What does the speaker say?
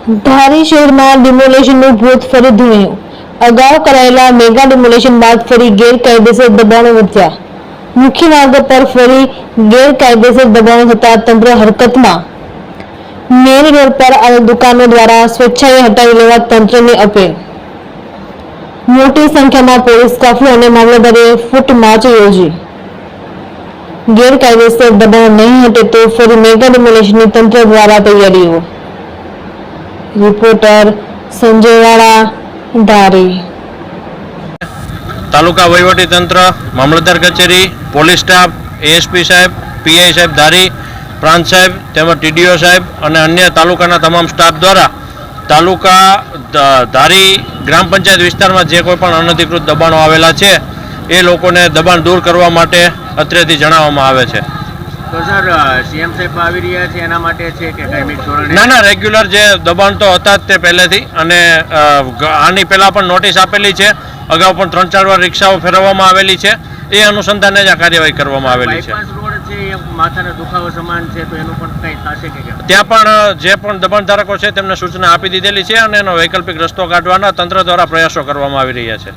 ધારી શહેરમાં ડિમોલેશનનું ભૂત ફરી ધૂણ્યું. અગાઉ કરાયેલા મેગા ડિમોલેશન બાદ ફરી ગેરકાયદેસર દબાણો વધ્યા. મુખ્ય માર્ગ પર ફરી ગેરકાયદેસર દબાણો થતા તંત્ર હરકતમાં. મેઇન રોડ પર આવેલ દુકાનો દ્વારા સ્વેચ્છાએ હટાવી લેવા તંત્રની અપીલ. મોટી સંખ્યામાં પોલીસ કાફલો અને મામલતદારે ફૂટ માર્ચ યોજી. ગેરકાયદેસર દબાણો નહીં હટે તો ફરી મેગા ડિમોલેશનની તંત્ર દ્વારા તૈયારીઓ. રિપોર્ટર સંજય વાળા, ધારી. તાલુકા વહીવટી તંત્ર, મામલતદાર કચેરી, પોલીસ સ્ટાફ, એએસપી સાહેબ, પીઆઈ સાહેબ ધારી, પ્રાંત સાહેબ તેમજ ટીડીઓ સાહેબ અને અન્ય તાલુકાના તમામ સ્ટાફ દ્વારા તાલુકા ધારી ગ્રામ પંચાયત વિસ્તારમાં જે કોઈ પણ અનધિકૃત દબાણો આવેલા છે એ લોકોને દબાણ દૂર કરવા માટે અત્રેથી જણાવવામાં આવે છે. તો સર સીએમ સાહેબ આવી રહ્યા છે એના માટે છે કે કાયમી ધોરણે? ના, રેગ્યુલર જે દબાણ તો હતા જ તે પહેલેથી, અને આની પહેલાં પણ નોટિસ આપેલી છે. અગાઉ પણ 3-4 વાર રિક્ષાઓ ફેરવવામાં આવેલી છે. એ અનુસંધાને જ આ કાર્યવાહી કરવામાં આવેલી છે. બાયપાસ રોડ છે એ માથાનો દુખાવો સમાન છે, તો એનું પણ કંઈ થશે કે કેમ? ત્યાં પણ જે પણ દબાણ ધારકો છે તેમને સૂચના આપી દીધેલી છે અને એનો વૈકલ્પિક રસ્તો કાઢવાના તંત્ર દ્વારા પ્રયાસો કરવામાં આવી રહ્યા છે.